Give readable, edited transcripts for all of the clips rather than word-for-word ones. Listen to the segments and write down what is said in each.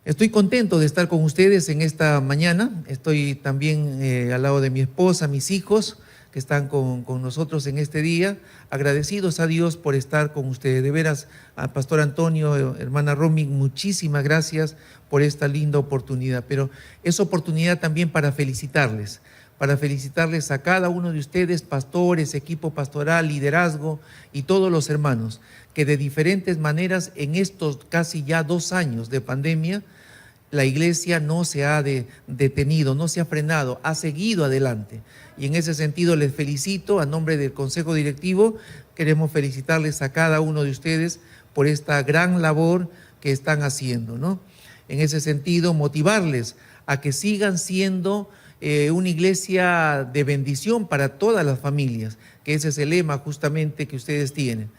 Estoy contento de estar con ustedes en esta mañana. Estoy también al lado de mi esposa, mis hijos, que están con nosotros en este día, agradecidos a Dios por estar con ustedes. De veras, al Pastor Antonio, hermana Romy, muchísimas gracias por esta linda oportunidad, pero es oportunidad también para felicitarles a cada uno de ustedes, pastores, equipo pastoral, liderazgo y todos los hermanos, que de diferentes maneras en estos casi ya 2 años de pandemia, la iglesia no se ha detenido, no se ha frenado, ha seguido adelante. Y en ese sentido les felicito a nombre del Consejo Directivo. Queremos felicitarles a cada uno de ustedes por esta gran labor que están haciendo, ¿no? En ese sentido, motivarles a que sigan siendo una iglesia de bendición para todas las familias, que ese es el lema justamente que ustedes tienen.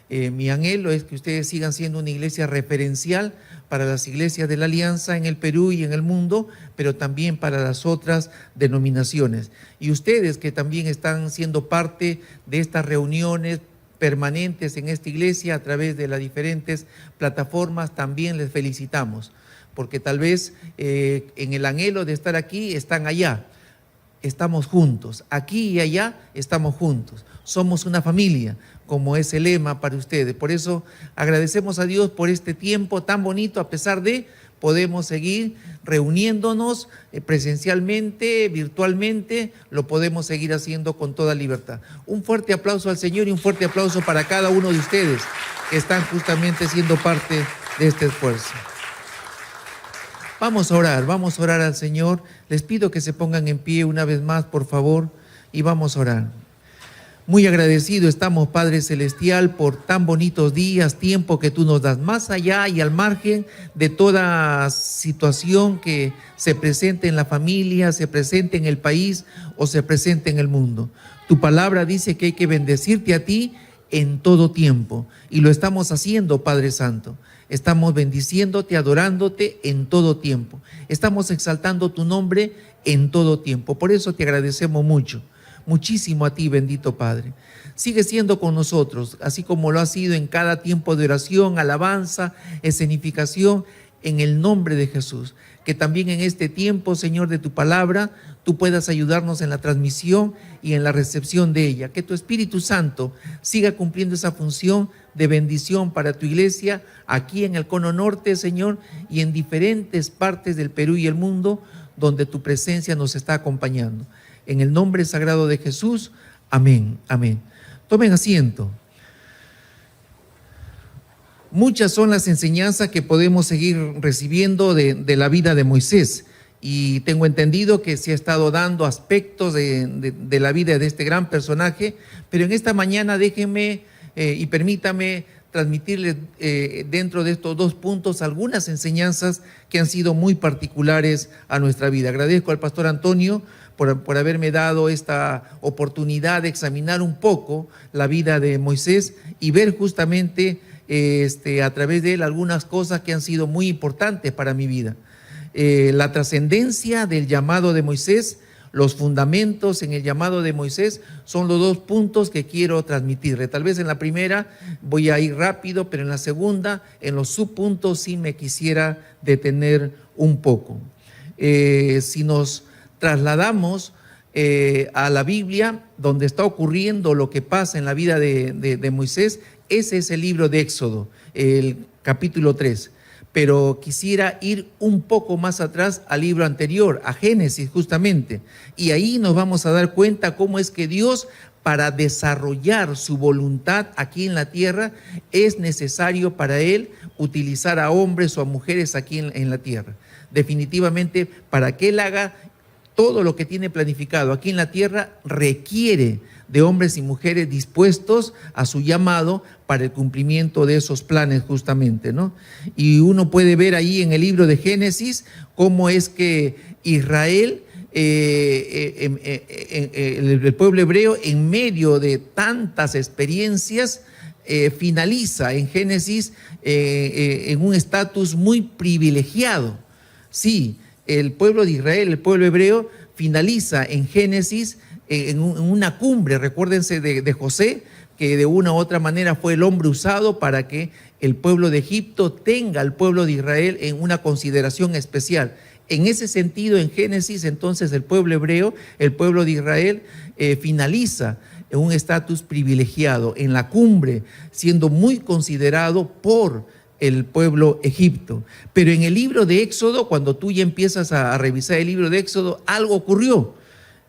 Mi anhelo es que ustedes sigan siendo una iglesia referencial para las iglesias de la Alianza en el Perú y en el mundo, pero también para las otras denominaciones. Y ustedes que también están siendo parte de estas reuniones permanentes en esta iglesia a través de las diferentes plataformas, también les felicitamos, porque tal vez en el anhelo de estar aquí están allá. Estamos juntos, aquí y allá estamos juntos. Somos una familia, como es el lema para ustedes. Por eso agradecemos a Dios por este tiempo tan bonito, a pesar de podemos seguir reuniéndonos presencialmente, virtualmente, lo podemos seguir haciendo con toda libertad. Un fuerte aplauso al Señor y un fuerte aplauso para cada uno de ustedes que están justamente siendo parte de este esfuerzo. Vamos a orar al Señor. Les pido que se pongan en pie una vez más, por favor, y vamos a orar. Muy agradecido estamos, Padre Celestial, por tan bonitos días, tiempo que tú nos das, más allá y al margen de toda situación que se presente en la familia, se presente en el país o se presente en el mundo. Tu palabra dice que hay que bendecirte a ti en todo tiempo, y lo estamos haciendo, Padre Santo. Estamos bendiciéndote, adorándote en todo tiempo. Estamos exaltando tu nombre en todo tiempo. Por eso te agradecemos mucho. Muchísimo a ti, bendito Padre. Sigue siendo con nosotros, así como lo ha sido en cada tiempo de oración, alabanza, escenificación, en el nombre de Jesús. Que también en este tiempo, Señor, de tu palabra, tú puedas ayudarnos en la transmisión y en la recepción de ella. Que tu Espíritu Santo siga cumpliendo esa función de bendición para tu iglesia, aquí en el Cono Norte, Señor, y en diferentes partes del Perú y el mundo, donde tu presencia nos está acompañando. En el nombre sagrado de Jesús, amén, amén. Tomen asiento. Muchas son las enseñanzas que podemos seguir recibiendo de la vida de Moisés, y tengo entendido que se ha estado dando aspectos de la vida de este gran personaje, pero en esta mañana déjenme y permítame transmitirles dentro de estos 2 puntos algunas enseñanzas que han sido muy particulares a nuestra vida. Agradezco al Pastor Antonio por haberme dado esta oportunidad de examinar un poco la vida de Moisés y ver justamente a través de él algunas cosas que han sido muy importantes para mi vida. La trascendencia del llamado de Moisés, los fundamentos en el llamado de Moisés son los 2 puntos que quiero transmitirle. Tal vez en la primera voy a ir rápido, pero en la segunda, en los subpuntos, sí me quisiera detener un poco. Si nos trasladamos a la Biblia, donde está ocurriendo lo que pasa en la vida de Moisés, ese es el libro de Éxodo, el capítulo 3. Pero quisiera ir un poco más atrás al libro anterior, a Génesis justamente, y ahí nos vamos a dar cuenta cómo es que Dios, para desarrollar su voluntad aquí en la tierra, es necesario para Él utilizar a hombres o a mujeres aquí en la tierra. Definitivamente, para que Él haga todo lo que tiene planificado aquí en la tierra, requiere de hombres y mujeres dispuestos a su llamado para el cumplimiento de esos planes justamente, ¿no? Y uno puede ver ahí en el libro de Génesis cómo es que Israel, el pueblo hebreo, en medio de tantas experiencias, finaliza en Génesis en un estatus muy privilegiado. Sí, el pueblo de Israel, el pueblo hebreo, finaliza en Génesis en una cumbre. Recuérdense de José, que de una u otra manera fue el hombre usado para que el pueblo de Egipto tenga al pueblo de Israel en una consideración especial. En ese sentido, en Génesis, entonces el pueblo hebreo, el pueblo de Israel, finaliza en un estatus privilegiado, en la cumbre, siendo muy considerado por el pueblo Egipto. Pero en el libro de Éxodo, cuando tú ya empiezas a revisar el libro de Éxodo, algo ocurrió.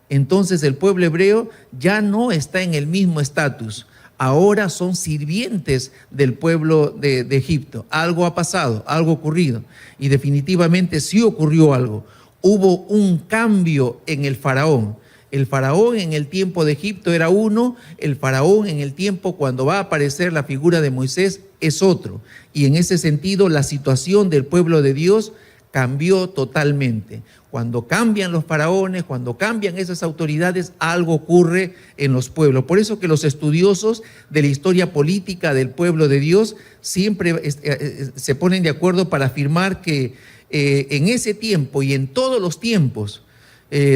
Entonces el pueblo hebreo ya no está en el mismo estatus. Ahora son sirvientes del pueblo de Egipto. Algo ha pasado, algo ha ocurrido. Y definitivamente sí ocurrió algo. Hubo un cambio en el faraón. El faraón en el tiempo de Egipto era uno, el faraón en el tiempo cuando va a aparecer la figura de Moisés es otro. Y en ese sentido la situación del pueblo de Dios cambió totalmente. Cuando cambian los faraones, cuando cambian esas autoridades, algo ocurre en los pueblos. Por eso que los estudiosos de la historia política del pueblo de Dios siempre se ponen de acuerdo para afirmar que en ese tiempo y en todos los tiempos,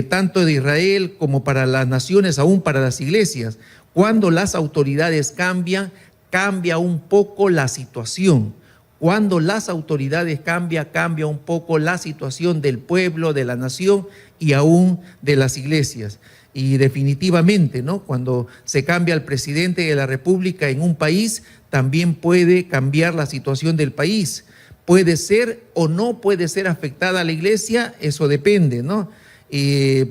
tanto de Israel como para las naciones, aún para las iglesias, cuando las autoridades cambian, cambia un poco la situación. Cuando las autoridades cambian, cambia un poco la situación del pueblo, de la nación y aún de las iglesias. Y definitivamente, ¿no? Cuando se cambia el presidente de la República en un país, también puede cambiar la situación del país. Puede ser o no puede ser afectada la iglesia, eso depende, ¿no?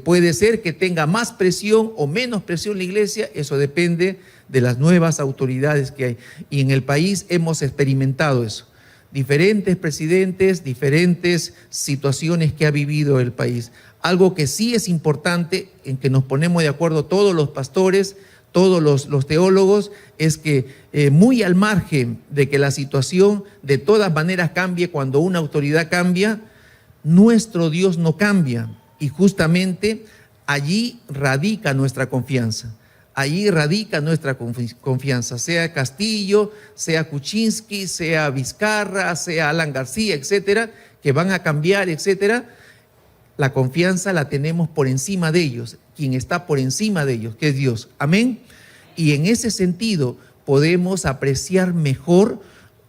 Puede ser que tenga más presión o menos presión la iglesia, eso depende de las nuevas autoridades que hay. Y en el país hemos experimentado eso. Diferentes presidentes, diferentes situaciones que ha vivido el país. Algo que sí es importante, en que nos ponemos de acuerdo todos los pastores, todos los teólogos, es que muy al margen de que la situación de todas maneras cambie cuando una autoridad cambia, nuestro Dios no cambia. Y justamente allí radica nuestra confianza. Allí radica nuestra confianza, sea Castillo, sea Kuczynski, sea Vizcarra, sea Alan García, etcétera, que van a cambiar, etcétera. La confianza la tenemos por encima de ellos, quien está por encima de ellos, que es Dios. Amén. Y en ese sentido podemos apreciar mejor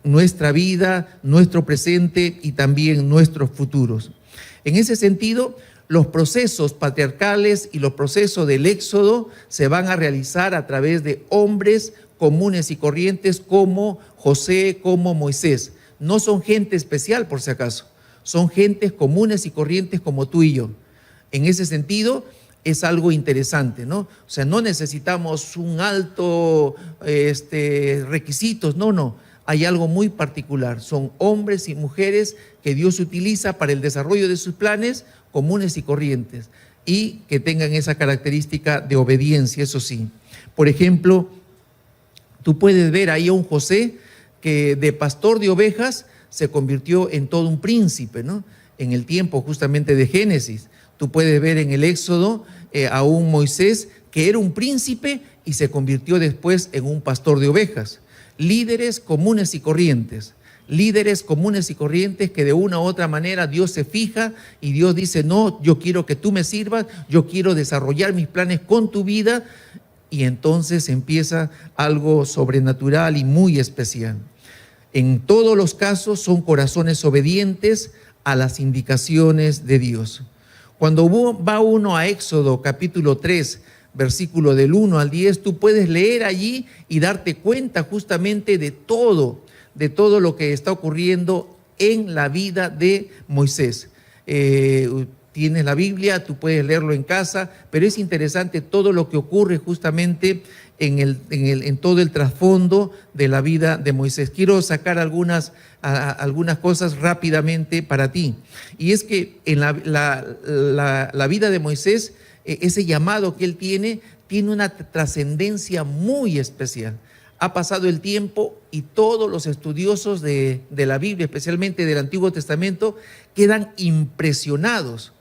nuestra vida, nuestro presente y también nuestros futuros. En ese sentido, los procesos patriarcales y los procesos del éxodo se van a realizar a través de hombres comunes y corrientes como José, como Moisés. No son gente especial, por si acaso. Son gentes comunes y corrientes como tú y yo. En ese sentido, es algo interesante, ¿no? O sea, no necesitamos un alto requisitos, no. Hay algo muy particular. Son hombres y mujeres que Dios utiliza para el desarrollo de sus planes comunes y corrientes y que tengan esa característica de obediencia, eso sí. Por ejemplo, tú puedes ver ahí a un José que de pastor de ovejas se convirtió en todo un príncipe, ¿no? En el tiempo justamente de Génesis. Tú puedes ver en el Éxodo a un Moisés que era un príncipe y se convirtió después en un pastor de ovejas. Líderes comunes y corrientes. Líderes comunes y corrientes que de una u otra manera Dios se fija y Dios dice, no, yo quiero que tú me sirvas, yo quiero desarrollar mis planes con tu vida, y entonces empieza algo sobrenatural y muy especial. En todos los casos son corazones obedientes a las indicaciones de Dios. Cuando va uno a Éxodo capítulo 3, versículo del 1 al 10, tú puedes leer allí y darte cuenta justamente de todo lo que está ocurriendo en la vida de Moisés. Tienes la Biblia, tú puedes leerlo en casa, pero es interesante todo lo que ocurre justamente en todo el trasfondo de la vida de Moisés. Quiero sacar algunas cosas rápidamente para ti. Y es que en la vida de Moisés, ese llamado que él tiene una trascendencia muy especial. Ha pasado el tiempo y todos los estudiosos de la Biblia, especialmente del Antiguo Testamento, quedan impresionados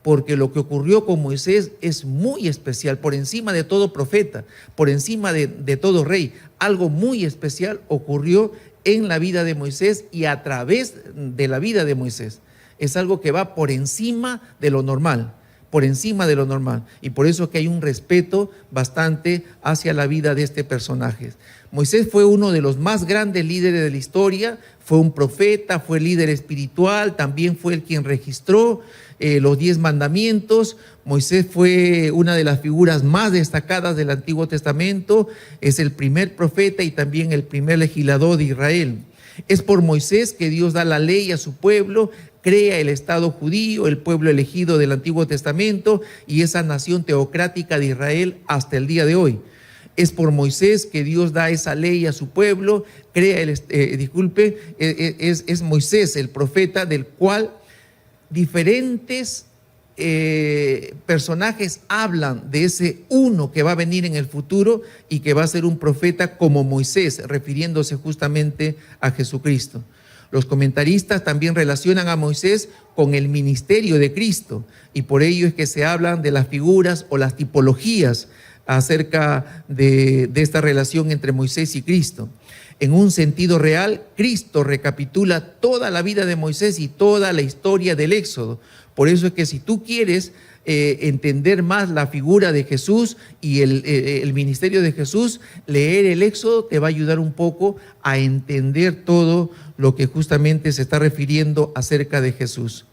porque lo que ocurrió con Moisés es muy especial, por encima de todo profeta, por encima de todo rey. Algo muy especial ocurrió en la vida de Moisés y a través de la vida de Moisés. Es algo que va por encima de lo normal, por encima de lo normal. Y por eso que hay un respeto bastante hacia la vida de este personaje. Moisés fue uno de los más grandes líderes de la historia, fue un profeta, fue líder espiritual, también fue el quien registró los 10 mandamientos. Moisés fue una de las figuras más destacadas del Antiguo Testamento, es el primer profeta y también el primer legislador de Israel. Es por Moisés que Dios da la ley a su pueblo, crea el Estado judío, el pueblo elegido del Antiguo Testamento y esa nación teocrática de Israel hasta el día de hoy. Es por Moisés que Dios da esa ley a su pueblo, crea es Moisés el profeta del cual diferentes personajes hablan de ese uno que va a venir en el futuro y que va a ser un profeta como Moisés, refiriéndose justamente a Jesucristo. Los comentaristas también relacionan a Moisés con el ministerio de Cristo y por ello es que se hablan de las figuras o las tipologías acerca de esta relación entre Moisés y Cristo. En un sentido real, Cristo recapitula toda la vida de Moisés y toda la historia del Éxodo. Por eso es que si tú quieres entender más la figura de Jesús y el ministerio de Jesús, leer el Éxodo te va a ayudar un poco a entender todo lo que justamente se está refiriendo acerca de Jesús.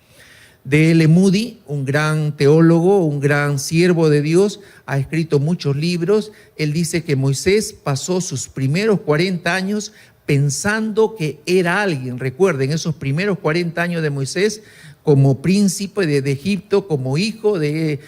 D.L. Moody, un gran teólogo, un gran siervo de Dios, ha escrito muchos libros. Él dice que Moisés pasó sus primeros 40 años pensando que era alguien. Recuerden, esos primeros 40 años de Moisés como príncipe de Egipto, como hijo de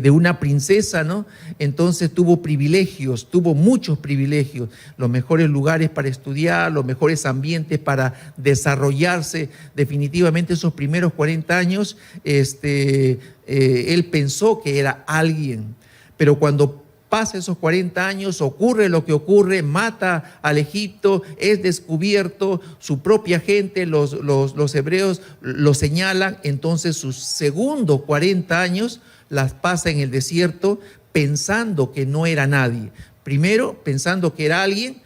una princesa, ¿no? Entonces tuvo privilegios, tuvo muchos privilegios, los mejores lugares para estudiar, los mejores ambientes para desarrollarse. Definitivamente esos primeros 40 años, él pensó que era alguien, pero cuando pasa esos 40 años, ocurre lo que ocurre, mata al Egipto, es descubierto, su propia gente, los hebreos lo señalan, entonces sus segundos 40 años las pasa en el desierto pensando que no era nadie. Primero pensando que era alguien,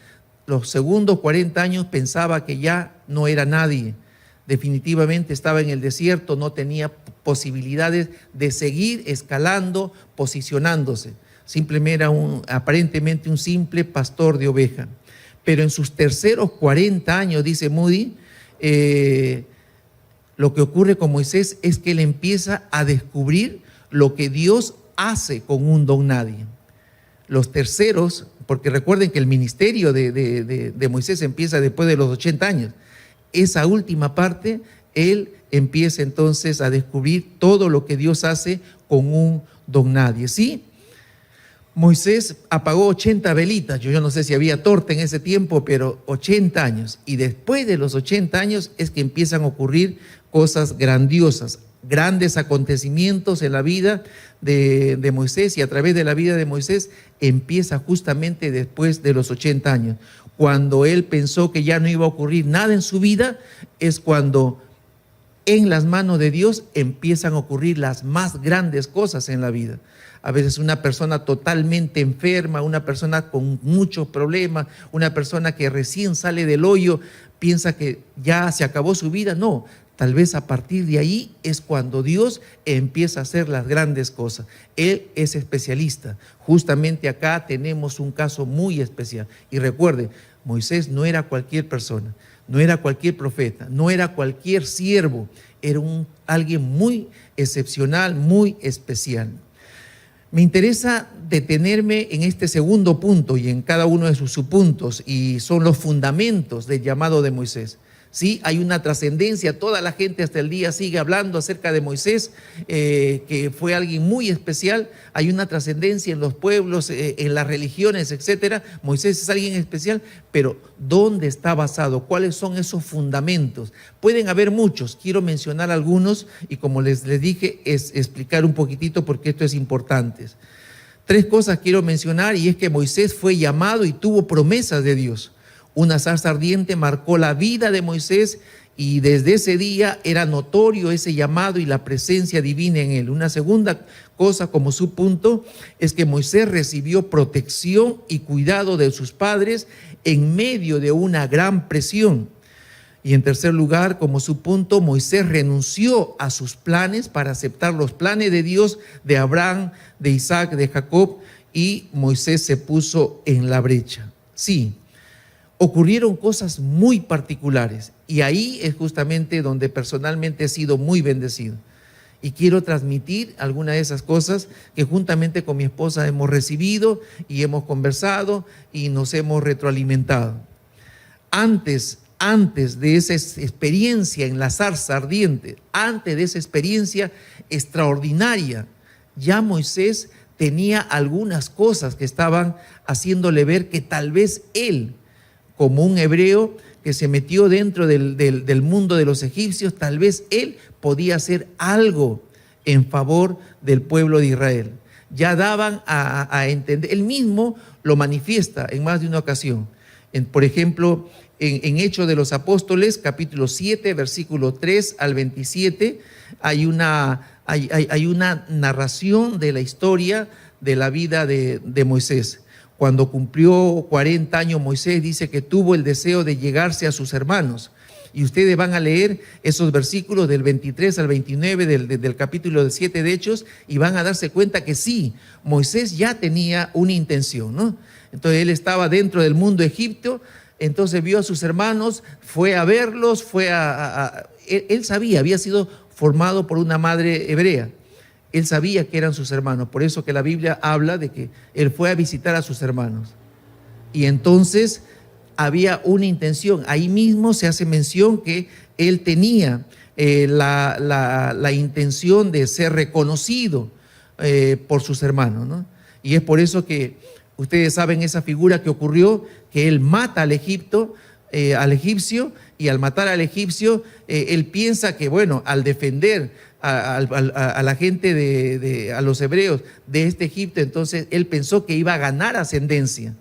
los segundos 40 años pensaba que ya no era nadie. Definitivamente estaba en el desierto, no tenía posibilidades de seguir escalando, posicionándose. Simplemente era aparentemente un simple pastor de oveja. Pero en sus terceros 40 años, dice Moody, lo que ocurre con Moisés es que él empieza a descubrir lo que Dios hace con un don nadie. Los terceros, porque recuerden que el ministerio de Moisés empieza después de los 80 años. Esa última parte, él empieza entonces a descubrir todo lo que Dios hace con un don nadie. ¿Sí? Moisés apagó 80 velitas, yo no sé si había torta en ese tiempo, pero 80 años. Y después de los 80 años es que empiezan a ocurrir cosas grandiosas, grandes acontecimientos en la vida de Moisés, y a través de la vida de Moisés empieza justamente después de los 80 años. Cuando él pensó que ya no iba a ocurrir nada en su vida, es cuando en las manos de Dios empiezan a ocurrir las más grandes cosas en la vida. A veces una persona totalmente enferma, una persona con muchos problemas, una persona que recién sale del hoyo, piensa que ya se acabó su vida. No, tal vez a partir de ahí es cuando Dios empieza a hacer las grandes cosas. Él es especialista. Justamente acá tenemos un caso muy especial. Y recuerden, Moisés no era cualquier persona, no era cualquier profeta, no era cualquier siervo, era alguien muy excepcional, muy especial. Me interesa detenerme en este segundo punto y en cada uno de sus subpuntos, y son los fundamentos del llamado de Moisés. Sí, hay una trascendencia, toda la gente hasta el día sigue hablando acerca de Moisés, que fue alguien muy especial. Hay una trascendencia en los pueblos, en las religiones, etcétera. Moisés es alguien especial, pero ¿dónde está basado? ¿Cuáles son esos fundamentos? Pueden haber muchos, quiero mencionar algunos y como les dije, es explicar un poquitito porque esto es importante. 3 cosas quiero mencionar, y es que Moisés fue llamado y tuvo promesas de Dios. Una zarza ardiente marcó la vida de Moisés y desde ese día era notorio ese llamado y la presencia divina en él. Una segunda cosa como subpunto es que Moisés recibió protección y cuidado de sus padres en medio de una gran presión. Y en tercer lugar, como su punto, Moisés renunció a sus planes para aceptar los planes de Dios, de Abraham, de Isaac, de Jacob, y Moisés se puso en la brecha. Sí, ocurrieron cosas muy particulares y ahí es justamente donde personalmente he sido muy bendecido. Y quiero transmitir algunas de esas cosas que juntamente con mi esposa hemos recibido y hemos conversado y nos hemos retroalimentado. Antes de esa experiencia en la zarza ardiente, antes de esa experiencia extraordinaria, ya Moisés tenía algunas cosas que estaban haciéndole ver que tal vez él, como un hebreo que se metió dentro del mundo de los egipcios, tal vez él podía hacer algo en favor del pueblo de Israel. Ya daban a entender, él mismo lo manifiesta en más de una ocasión. Por ejemplo, en Hechos de los Apóstoles, capítulo 7, versículo 3 al 27, hay una narración de la historia de la vida de Moisés. Cuando cumplió 40 años Moisés, dice que tuvo el deseo de llegarse a sus hermanos. Y ustedes van a leer esos versículos del 23 al 29 del capítulo 7 de Hechos y van a darse cuenta que sí, Moisés ya tenía una intención, ¿no? Entonces él estaba dentro del mundo egipcio, entonces vio a sus hermanos, fue a verlos, él sabía, había sido formado por una madre hebrea. Él sabía que eran sus hermanos, por eso que la Biblia habla de que él fue a visitar a sus hermanos. Y entonces había una intención, ahí mismo se hace mención que él tenía la intención de ser reconocido por sus hermanos, ¿no? Y es por eso que ustedes saben esa figura que ocurrió, que él mata al egipcio, y al matar al egipcio, él piensa que, bueno, al defender a la gente, a los hebreos de este Egipto, entonces él pensó que iba a ganar ascendencia,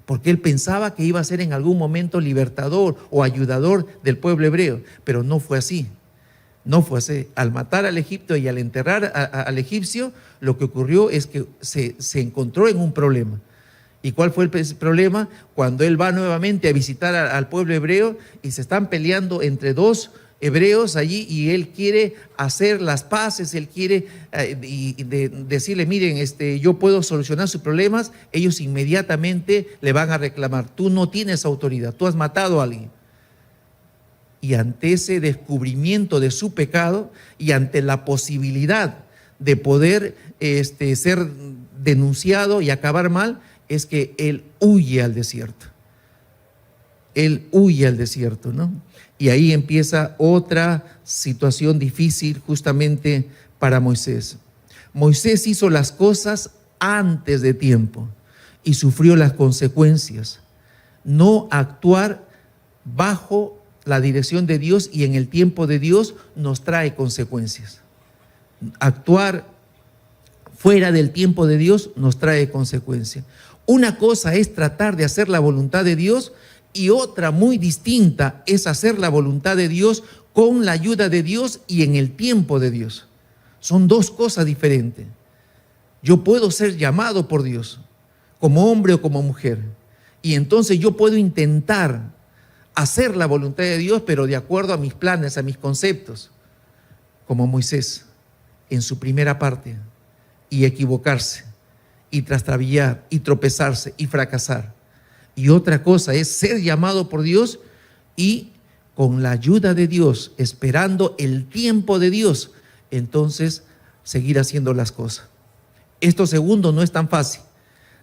porque él pensaba que iba a ser en algún momento libertador o ayudador del pueblo hebreo, pero no fue así. No fue así. Al matar al egipcio y al enterrar al egipcio, lo que ocurrió es que se encontró en un problema. ¿Y cuál fue el problema? Cuando él va nuevamente a visitar al pueblo hebreo y se están peleando entre dos hebreos allí y él quiere hacer las paces, él quiere decirle, miren, yo puedo solucionar sus problemas, ellos inmediatamente le van a reclamar, tú no tienes autoridad, tú has matado a alguien. Y ante ese descubrimiento de su pecado y ante la posibilidad de poder ser denunciado y acabar mal, es que él huye al desierto. Él huye al desierto, ¿no? Y ahí empieza otra situación difícil justamente para Moisés. Moisés hizo las cosas antes de tiempo y sufrió las consecuencias. No actuar bajo la dirección de Dios y en el tiempo de Dios nos trae consecuencias. Actuar fuera del tiempo de Dios nos trae consecuencias. Una cosa es tratar de hacer la voluntad de Dios y otra muy distinta es hacer la voluntad de Dios con la ayuda de Dios y en el tiempo de Dios. Son dos cosas diferentes. Yo puedo ser llamado por Dios como hombre o como mujer y entonces yo puedo intentar hacer la voluntad de Dios, pero de acuerdo a mis planes, a mis conceptos, como Moisés en su primera parte, y equivocarse, y trastrabillar, y tropezarse, y fracasar. Y otra cosa es ser llamado por Dios y con la ayuda de Dios, esperando el tiempo de Dios, entonces seguir haciendo las cosas. Esto segundo no es tan fácil.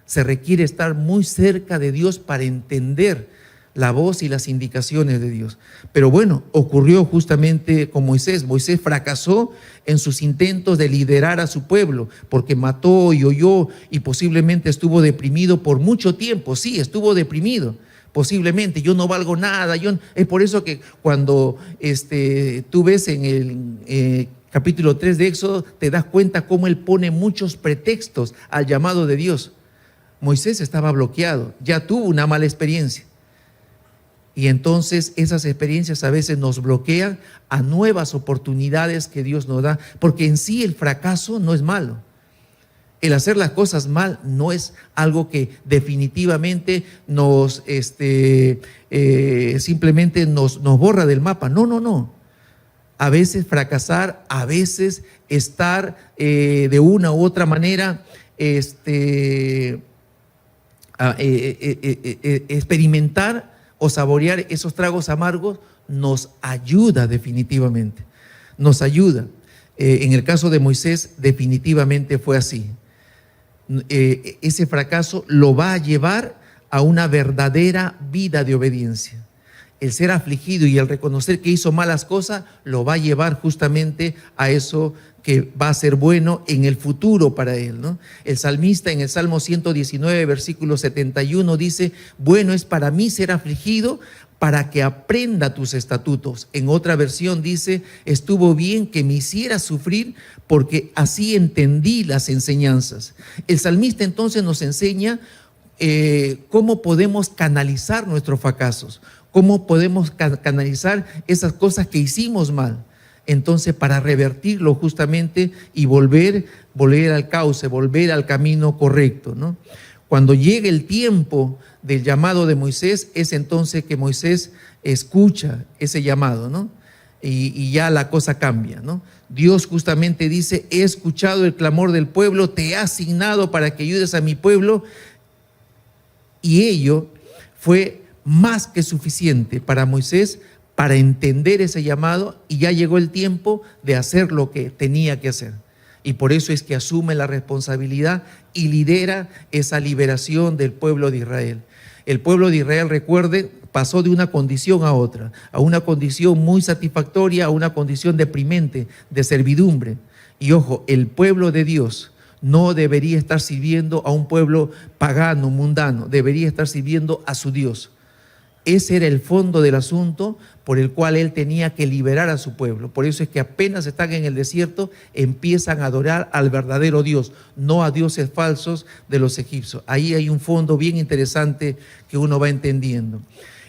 Se requiere estar muy cerca de Dios para entender la voz y las indicaciones de Dios. Pero bueno, ocurrió justamente con Moisés. Moisés fracasó en sus intentos de liderar a su pueblo, porque mató y huyó y posiblemente estuvo deprimido por mucho tiempo. Sí, estuvo deprimido, posiblemente. Yo no valgo nada. Es por eso que cuando tú ves en el capítulo 3 de Éxodo, te das cuenta cómo él pone muchos pretextos al llamado de Dios. Moisés estaba bloqueado, ya tuvo una mala experiencia. Y entonces esas experiencias a veces nos bloquean a nuevas oportunidades que Dios nos da, porque en sí el fracaso no es malo. El hacer las cosas mal no es algo que definitivamente nos, simplemente nos borra del mapa. No, no, no. A veces fracasar, a veces estar de una u otra manera, experimentar o saborear esos tragos amargos nos ayuda definitivamente. Nos ayuda. En el caso de Moisés, definitivamente fue así. Ese fracaso lo va a llevar a una verdadera vida de obediencia. El ser afligido y el reconocer que hizo malas cosas lo va a llevar justamente a eso que va a ser bueno en el futuro para él, ¿no? El salmista en el Salmo 119, versículo 71 dice: bueno es para mí ser afligido, para que aprenda tus estatutos. En otra versión dice: estuvo bien que me hiciera sufrir, porque así entendí las enseñanzas. El salmista entonces nos enseña cómo podemos canalizar nuestros fracasos, cómo podemos canalizar esas cosas que hicimos mal. Entonces, para revertirlo justamente y volver al cauce, volver al camino correcto, ¿no? Cuando llegue el tiempo del llamado de Moisés, es entonces que Moisés escucha ese llamado, ¿no? Y ya la cosa cambia, ¿no? Dios justamente dice: he escuchado el clamor del pueblo, te he asignado para que ayudes a mi pueblo. Y ello fue más que suficiente para Moisés para entender ese llamado, y ya llegó el tiempo de hacer lo que tenía que hacer. Y por eso es que asume la responsabilidad y lidera esa liberación del pueblo de Israel. El pueblo de Israel, recuerde, pasó de una condición a otra, a una condición muy satisfactoria, a una condición deprimente, de servidumbre. Y ojo, el pueblo de Dios no debería estar sirviendo a un pueblo pagano, mundano, debería estar sirviendo a su Dios. Ese era el fondo del asunto por el cual él tenía que liberar a su pueblo. Por eso es que apenas están en el desierto, empiezan a adorar al verdadero Dios, no a dioses falsos de los egipcios. Ahí hay un fondo bien interesante que uno va entendiendo.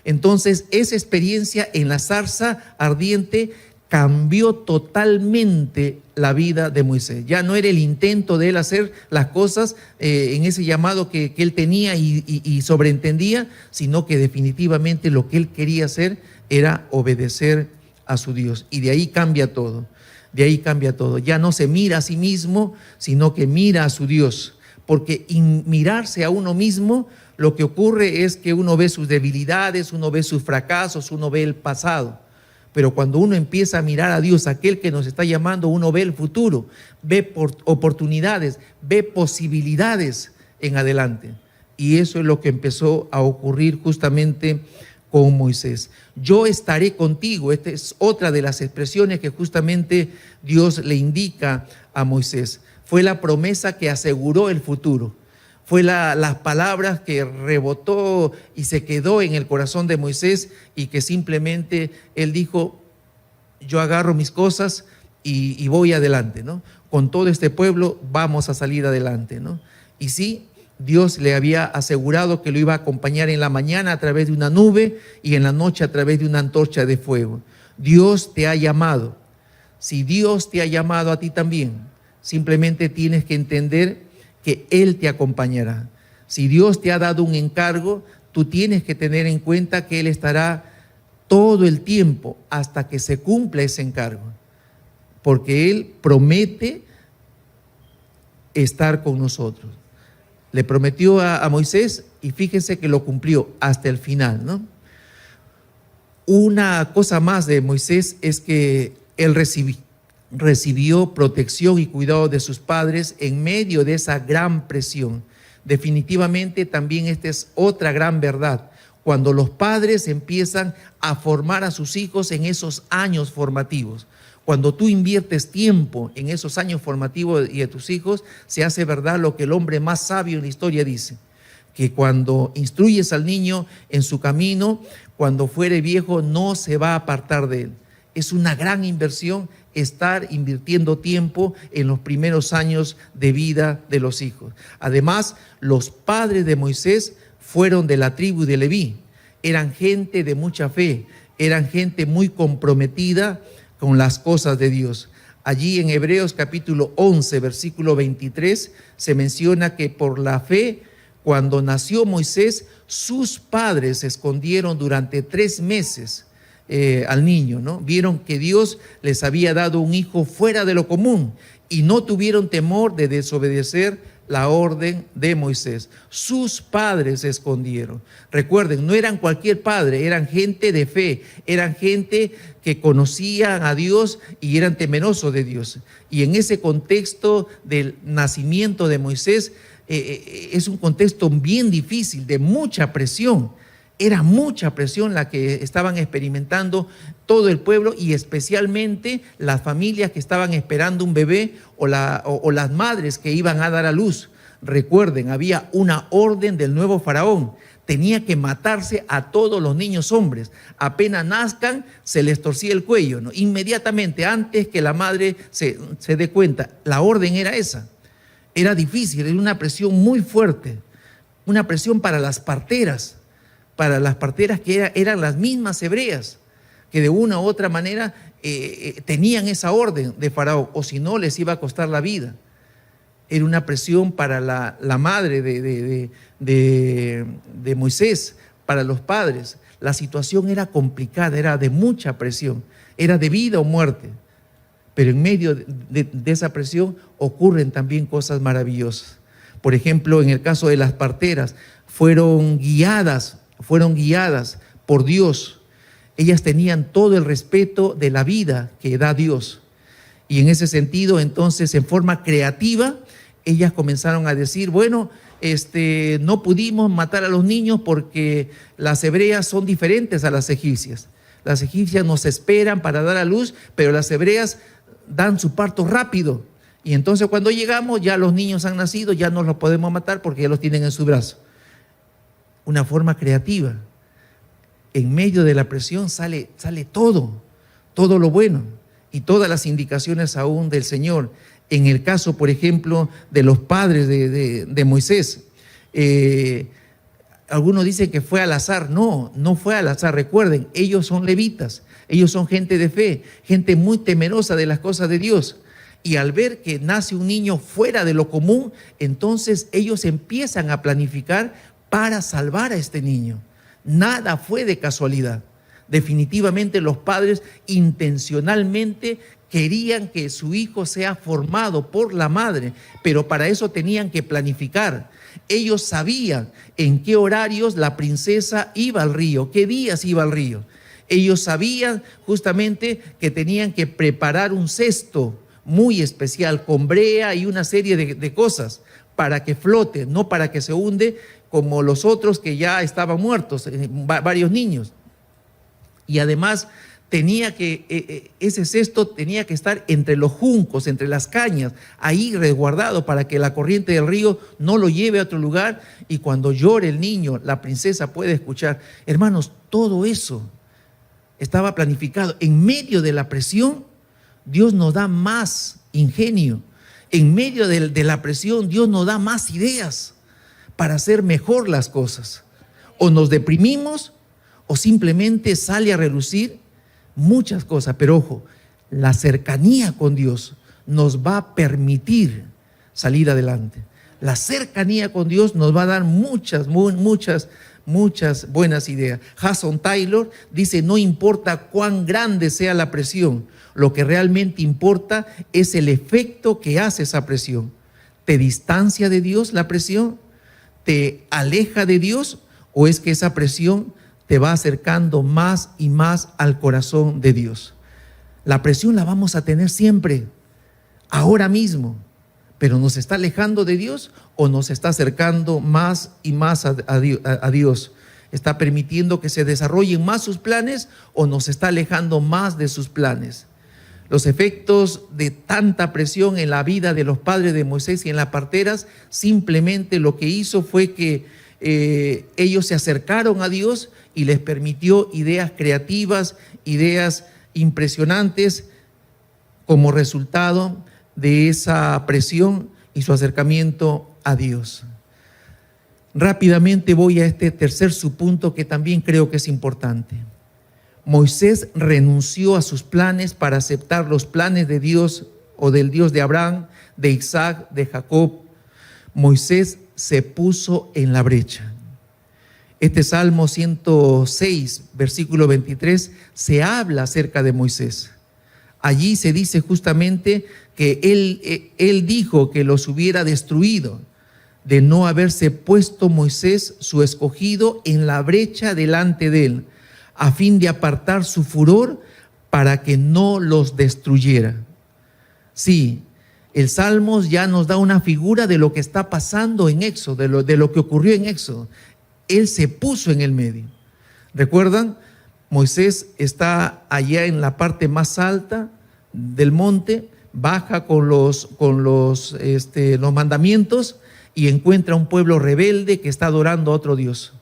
Entonces, esa experiencia en la zarza ardiente cambió totalmente la vida de Moisés. Ya no era el intento de él hacer las cosas en ese llamado que él tenía y sobreentendía, sino que definitivamente lo que él quería hacer era obedecer a su Dios. Y de ahí cambia todo, de ahí cambia todo. Ya no se mira a sí mismo, sino que mira a su Dios. Porque mirarse a uno mismo, lo que ocurre es que uno ve sus debilidades, uno ve sus fracasos, uno ve el pasado. Pero cuando uno empieza a mirar a Dios, aquel que nos está llamando, uno ve el futuro, ve oportunidades, ve posibilidades en adelante. Y eso es lo que empezó a ocurrir justamente con Moisés. Yo estaré contigo. Esta es otra de las expresiones que justamente Dios le indica a Moisés. Fue la promesa que aseguró el futuro. Fue las palabras que rebotó y se quedó en el corazón de Moisés, y que simplemente él dijo: yo agarro mis cosas y voy adelante, ¿no? Con todo este pueblo vamos a salir adelante, ¿no? Y sí, Dios le había asegurado que lo iba a acompañar en la mañana a través de una nube y en la noche a través de una antorcha de fuego. Dios te ha llamado. Si Dios te ha llamado a ti también, simplemente tienes que entender que Él te acompañará. Si Dios te ha dado un encargo, tú tienes que tener en cuenta que Él estará todo el tiempo hasta que se cumpla ese encargo, porque Él promete estar con nosotros. Le prometió a Moisés, y fíjense que lo cumplió hasta el final, ¿no? Una cosa más de Moisés es que él recibió protección y cuidado de sus padres en medio de esa gran presión. Definitivamente también esta es otra gran verdad. Cuando los padres empiezan a formar a sus hijos en esos años formativos, cuando tú inviertes tiempo en esos años formativos y de tus hijos, se hace verdad lo que el hombre más sabio en la historia dice: que cuando instruyes al niño en su camino, cuando fuere viejo no se va a apartar de él. Es una gran inversión estar invirtiendo tiempo en los primeros años de vida de los hijos. Además, los padres de Moisés fueron de la tribu de Leví. Eran gente de mucha fe, eran gente muy comprometida con las cosas de Dios. Allí en Hebreos capítulo 11, versículo 23, se menciona que por la fe, cuando nació Moisés, sus padres se escondieron durante 3 meses al niño, ¿no? Vieron que Dios les había dado un hijo fuera de lo común y no tuvieron temor de desobedecer la orden de Moisés. Sus padres se escondieron. Recuerden, no eran cualquier padre, eran gente de fe, eran gente que conocían a Dios y eran temerosos de Dios. Y en ese contexto del nacimiento de Moisés, es un contexto bien difícil, de mucha presión. Era mucha presión la que estaban experimentando todo el pueblo y especialmente las familias que estaban esperando un bebé o las madres que iban a dar a luz. Recuerden, había una orden del nuevo faraón. Tenía que matarse a todos los niños hombres. Apenas nazcan, se les torcía el cuello, ¿no? Inmediatamente, antes que la madre se dé cuenta. La orden era esa. Era difícil, era una presión muy fuerte. Una presión para las parteras que eran las mismas hebreas, que de una u otra manera tenían esa orden de Faraón, o si no les iba a costar la vida. Era una presión para la madre de Moisés, para los padres. La situación era complicada, era de mucha presión, era de vida o muerte. Pero en medio de esa presión ocurren también cosas maravillosas. Por ejemplo, en el caso de las parteras, fueron guiadas por Dios. Ellas tenían todo el respeto de la vida que da Dios. Y en ese sentido, entonces, en forma creativa, ellas comenzaron a decir, bueno, no pudimos matar a los niños porque las hebreas son diferentes a las egipcias. Las egipcias nos esperan para dar a luz, pero las hebreas dan su parto rápido. Y entonces cuando llegamos, ya los niños han nacido, ya no los podemos matar porque ya los tienen en su brazo. Una forma creativa. En medio de la presión sale todo lo bueno y todas las indicaciones aún del Señor. En el caso, por ejemplo, de los padres de Moisés, algunos dicen que fue al azar. No fue al azar. Recuerden, ellos son levitas, ellos son gente de fe, gente muy temerosa de las cosas de Dios. Y al ver que nace un niño fuera de lo común, entonces ellos empiezan a planificar para salvar a este niño. Nada fue de casualidad. Definitivamente los padres intencionalmente querían que su hijo sea formado por la madre, pero para eso tenían que planificar. Ellos sabían en qué horarios la princesa iba al río, qué días iba al río. Ellos sabían justamente que tenían que preparar un cesto muy especial con brea y una serie de cosas para que flote, no para que se hunde como los otros que ya estaban muertos, varios niños. Y además ese cesto tenía que estar entre los juncos, entre las cañas, ahí resguardado para que la corriente del río no lo lleve a otro lugar y cuando llore el niño, la princesa puede escuchar. Hermanos, todo eso estaba planificado. En medio de la presión, Dios nos da más ingenio. En medio de la presión, Dios nos da más ideas para hacer mejor las cosas. O nos deprimimos o simplemente sale a relucir muchas cosas. Pero ojo, la cercanía con Dios nos va a permitir salir adelante. La cercanía con Dios nos va a dar muchas buenas ideas. Hudson Taylor dice, no importa cuán grande sea la presión, lo que realmente importa es el efecto que hace esa presión. ¿Te distancia de Dios la presión? ¿Te aleja de Dios? ¿O es que esa presión te va acercando más y más al corazón de Dios? La presión la vamos a tener siempre, ahora mismo, pero ¿nos está alejando de Dios o nos está acercando más y más a Dios? ¿Está permitiendo que se desarrollen más sus planes o nos está alejando más de sus planes? Los efectos de tanta presión en la vida de los padres de Moisés y en las parteras, simplemente lo que hizo fue que ellos se acercaron a Dios y les permitió ideas creativas, ideas impresionantes como resultado de esa presión y su acercamiento a Dios. Rápidamente voy a este tercer subpunto que también creo que es importante. Moisés renunció a sus planes para aceptar los planes de Dios o del Dios de Abraham, de Isaac, de Jacob. Moisés se puso en la brecha. Este Salmo 106, versículo 23, se habla acerca de Moisés. Allí se dice justamente que él dijo que los hubiera destruido, de no haberse puesto Moisés, su escogido, en la brecha delante de él, a fin de apartar su furor para que no los destruyera. Sí, el Salmos ya nos da una figura de lo que está pasando en Éxodo, de lo que ocurrió en Éxodo. Él se puso en el medio. ¿Recuerdan? Moisés está allá en la parte más alta del monte, baja con los mandamientos y encuentra un pueblo rebelde que está adorando a otro Dios.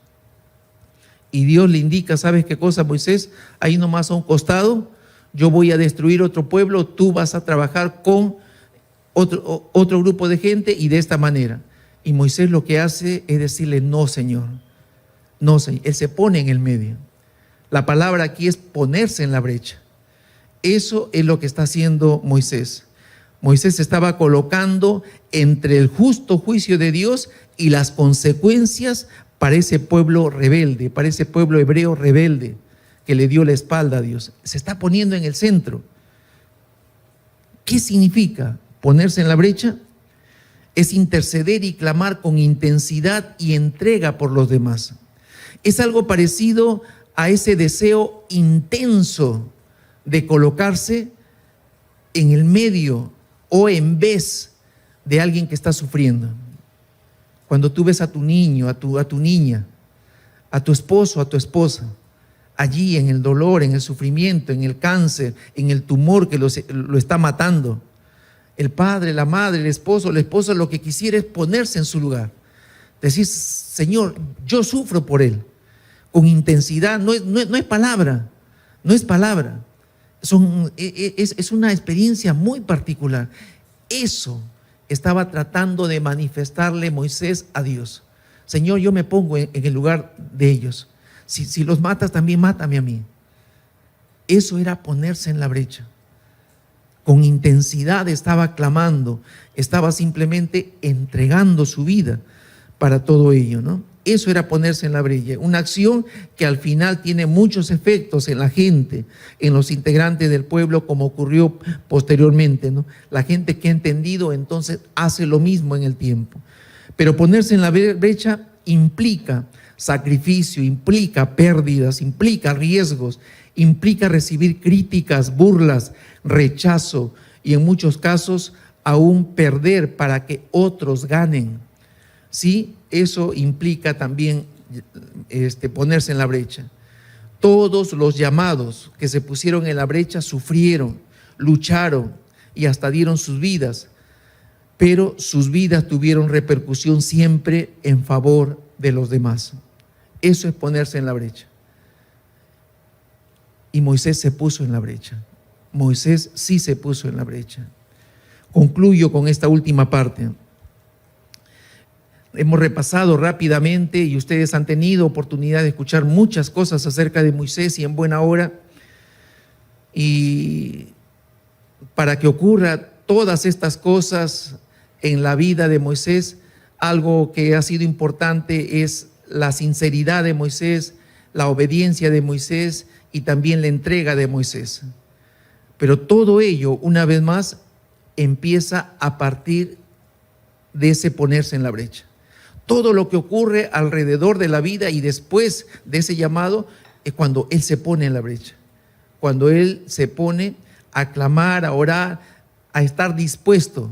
Y Dios le indica, ¿sabes qué cosa, Moisés? Ahí nomás a un costado, yo voy a destruir otro pueblo, tú vas a trabajar con otro grupo de gente y de esta manera. Y Moisés lo que hace es decirle, no, Señor. No, Señor. Él se pone en el medio. La palabra aquí es ponerse en la brecha. Eso es lo que está haciendo Moisés. Moisés se estaba colocando entre el justo juicio de Dios y las consecuencias para ese pueblo rebelde, para ese pueblo hebreo rebelde que le dio la espalda a Dios. Se está poniendo en el centro. ¿Qué significa ponerse en la brecha? Es interceder y clamar con intensidad y entrega por los demás. Es algo parecido a ese deseo intenso de colocarse en el medio o en vez de alguien que está sufriendo. Cuando tú ves a tu niño, a tu niña, a tu esposo, a tu esposa, allí en el dolor, en el sufrimiento, en el cáncer, en el tumor que lo está matando, el padre, la madre, el esposo, la esposa, lo que quisiera es ponerse en su lugar. Decir, Señor, yo sufro por él. Con intensidad, no es palabra, no es palabra. Es una experiencia muy particular. Eso estaba tratando de manifestarle Moisés a Dios. Señor, yo me pongo en el lugar de ellos. Si los matas, también mátame a mí. Eso era ponerse en la brecha. Con intensidad estaba clamando, estaba simplemente entregando su vida para todo ello, ¿no? Eso era ponerse en la brecha, una acción que al final tiene muchos efectos en la gente, en los integrantes del pueblo, como ocurrió posteriormente, ¿no? La gente que ha entendido entonces hace lo mismo en el tiempo. Pero ponerse en la brecha implica sacrificio, implica pérdidas, implica riesgos, implica recibir críticas, burlas, rechazo y en muchos casos aún perder para que otros ganen. Sí, eso implica también ponerse en la brecha. Todos los llamados que se pusieron en la brecha sufrieron, lucharon y hasta dieron sus vidas, pero sus vidas tuvieron repercusión siempre en favor de los demás. Eso es ponerse en la brecha. Y Moisés se puso en la brecha. Moisés sí se puso en la brecha. Concluyo con esta última parte. Hemos repasado rápidamente y ustedes han tenido oportunidad de escuchar muchas cosas acerca de Moisés y en buena hora. Y para que ocurra todas estas cosas en la vida de Moisés, algo que ha sido importante es la sinceridad de Moisés, la obediencia de Moisés y también la entrega de Moisés. Pero todo ello, una vez más, empieza a partir de ese ponerse en la brecha. Todo lo que ocurre alrededor de la vida y después de ese llamado es cuando él se pone en la brecha. Cuando él se pone a clamar, a orar, a estar dispuesto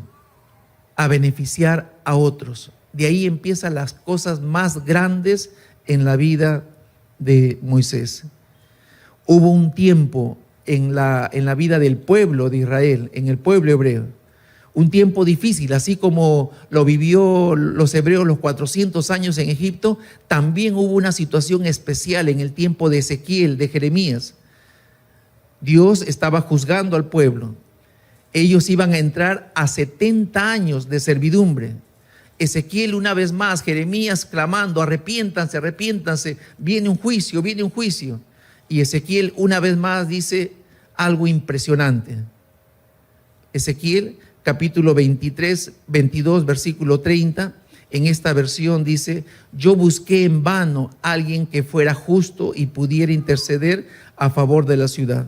a beneficiar a otros. De ahí empiezan las cosas más grandes en la vida de Moisés. Hubo un tiempo en la vida del pueblo de Israel, en el pueblo hebreo, un tiempo difícil, así como lo vivió los hebreos los 400 años en Egipto, también hubo una situación especial en el tiempo de Ezequiel, de Jeremías. Dios estaba juzgando al pueblo. Ellos iban a entrar a 70 años de servidumbre. Ezequiel una vez más, Jeremías clamando, arrepiéntanse, arrepiéntanse, viene un juicio, viene un juicio. Y Ezequiel una vez más dice algo impresionante. Ezequiel capítulo 23, 22, versículo 30, en esta versión dice: yo busqué en vano a alguien que fuera justo y pudiera interceder a favor de la ciudad,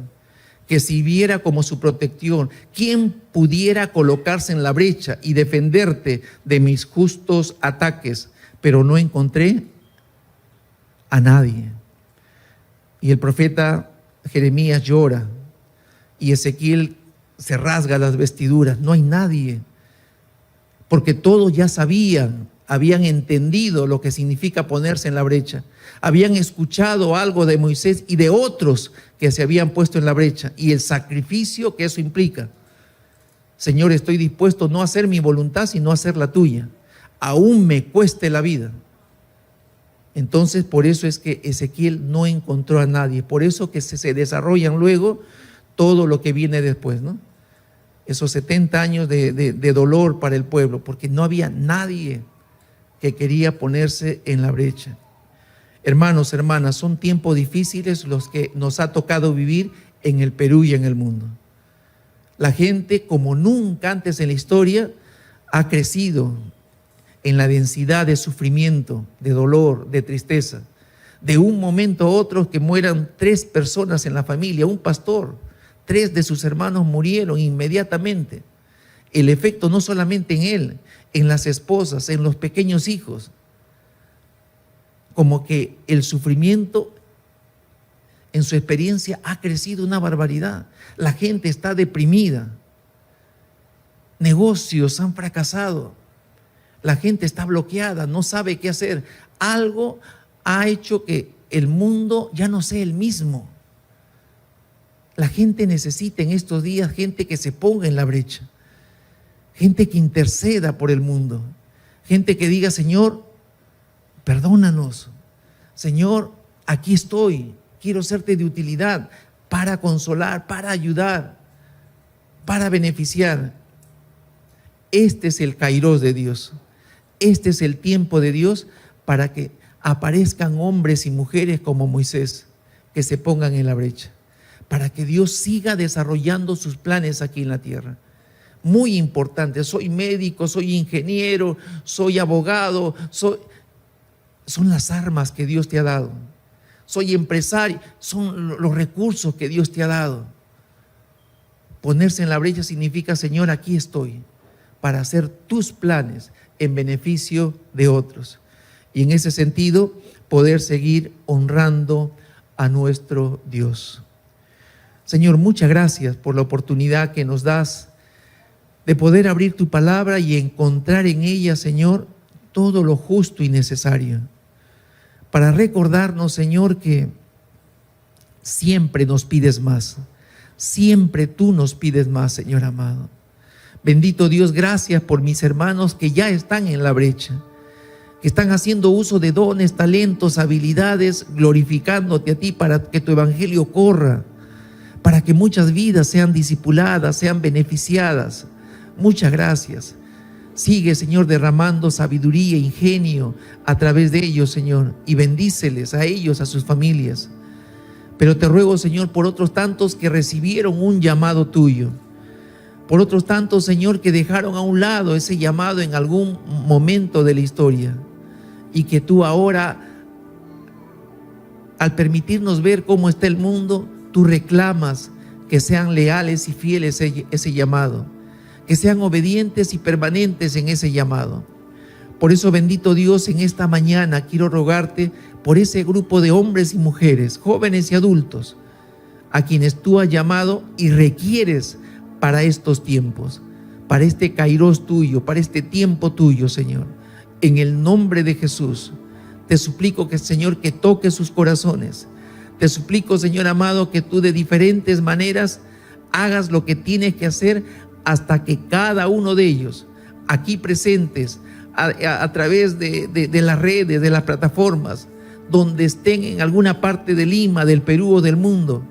que sirviera como su protección, quien pudiera colocarse en la brecha y defenderte de mis justos ataques, pero no encontré a nadie. Y el profeta Jeremías llora y Ezequiel se rasga las vestiduras. No hay nadie, porque todos ya sabían, habían entendido lo que significa ponerse en la brecha. Habían escuchado algo de Moisés y de otros que se habían puesto en la brecha y el sacrificio que eso implica. Señor, estoy dispuesto no a hacer mi voluntad, sino a hacer la tuya, aún me cueste la vida. Entonces, por eso es que Ezequiel no encontró a nadie, por eso que se desarrollan luego todo lo que viene después, ¿no? Esos 70 años de dolor para el pueblo, porque no había nadie que quería ponerse en la brecha. Hermanos, hermanas, son tiempos difíciles los que nos ha tocado vivir en el Perú y en el mundo. La gente, como nunca antes en la historia, ha crecido en la densidad de sufrimiento, de dolor, de tristeza. De un momento a otro que mueran 3 personas en la familia, un pastor, 3 de sus hermanos murieron inmediatamente. El efecto no solamente en él, en las esposas, en los pequeños hijos. Como que el sufrimiento en su experiencia ha crecido una barbaridad. La gente está deprimida. Negocios han fracasado. La gente está bloqueada, no sabe qué hacer. Algo ha hecho que el mundo ya no sea el mismo. La gente necesita en estos días gente que se ponga en la brecha, gente que interceda por el mundo, gente que diga: Señor, perdónanos. Señor, aquí estoy, quiero serte de utilidad para consolar, para ayudar, para beneficiar. Este es el Kairos de Dios. Este es el tiempo de Dios para que aparezcan hombres y mujeres como Moisés, que se pongan en la brecha, para que Dios siga desarrollando sus planes aquí en la tierra. Muy importante, soy médico, soy ingeniero, soy abogado, son las armas que Dios te ha dado. Soy empresario, son los recursos que Dios te ha dado. Ponerse en la brecha significa: Señor, aquí estoy para hacer tus planes en beneficio de otros. Y en ese sentido, poder seguir honrando a nuestro Dios. Señor, muchas gracias por la oportunidad que nos das de poder abrir tu palabra y encontrar en ella, Señor, todo lo justo y necesario. Para recordarnos, Señor, que siempre nos pides más. Siempre tú nos pides más, Señor amado. Bendito Dios, gracias por mis hermanos que ya están en la brecha, que están haciendo uso de dones, talentos, habilidades, glorificándote a ti para que tu evangelio corra, para que muchas vidas sean discipuladas, sean beneficiadas. Muchas gracias. Sigue, Señor, derramando sabiduría e ingenio a través de ellos, Señor, y bendíceles a ellos, a sus familias. Pero te ruego, Señor, por otros tantos que recibieron un llamado tuyo, por otros tantos, Señor, que dejaron a un lado ese llamado en algún momento de la historia, y que tú ahora, al permitirnos ver cómo está el mundo, tú reclamas que sean leales y fieles ese llamado, que sean obedientes y permanentes en ese llamado. Por eso, bendito Dios, en esta mañana quiero rogarte por ese grupo de hombres y mujeres, jóvenes y adultos, a quienes tú has llamado y requieres para estos tiempos, para este Kairos tuyo, para este tiempo tuyo, Señor. En el nombre de Jesús, te suplico que, Señor, que toques sus corazones. Te suplico, Señor amado, que tú de diferentes maneras hagas lo que tienes que hacer hasta que cada uno de ellos, aquí presentes, a través de las redes, de las plataformas, donde estén en alguna parte de Lima, del Perú o del mundo,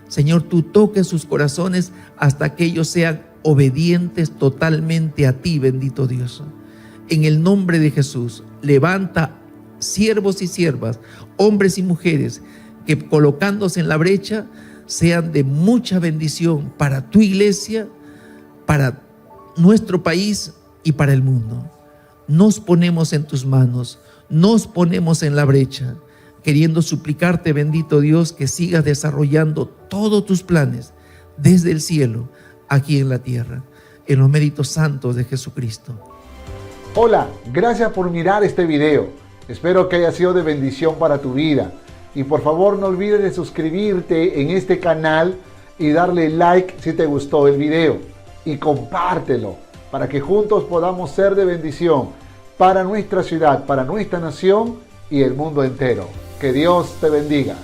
Señor, tú toques sus corazones hasta que ellos sean obedientes totalmente a ti, bendito Dios. En el nombre de Jesús, levanta siervos y siervas, hombres y mujeres, que colocándose en la brecha sean de mucha bendición para tu iglesia, para nuestro país y para el mundo. Nos ponemos en tus manos, nos ponemos en la brecha, queriendo suplicarte, bendito Dios, que sigas desarrollando todos tus planes desde el cielo, aquí en la tierra, en los méritos santos de Jesucristo. Hola, gracias por mirar este video. Espero que haya sido de bendición para tu vida. Y por favor no olvides de suscribirte en este canal y darle like si te gustó el video. Y compártelo para que juntos podamos ser de bendición para nuestra ciudad, para nuestra nación y el mundo entero. Que Dios te bendiga.